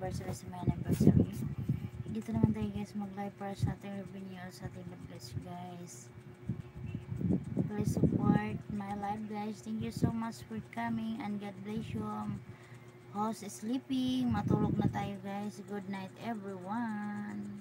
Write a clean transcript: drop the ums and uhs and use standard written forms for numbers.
anniversary sa my anniversary. Dito naman tayo guys mag-live para sa ating revenue sa ating bless guys. Please support my live guys. Thank you so much for coming and God bless you. House is sleeping. Matulog na tayo guys. Good night everyone.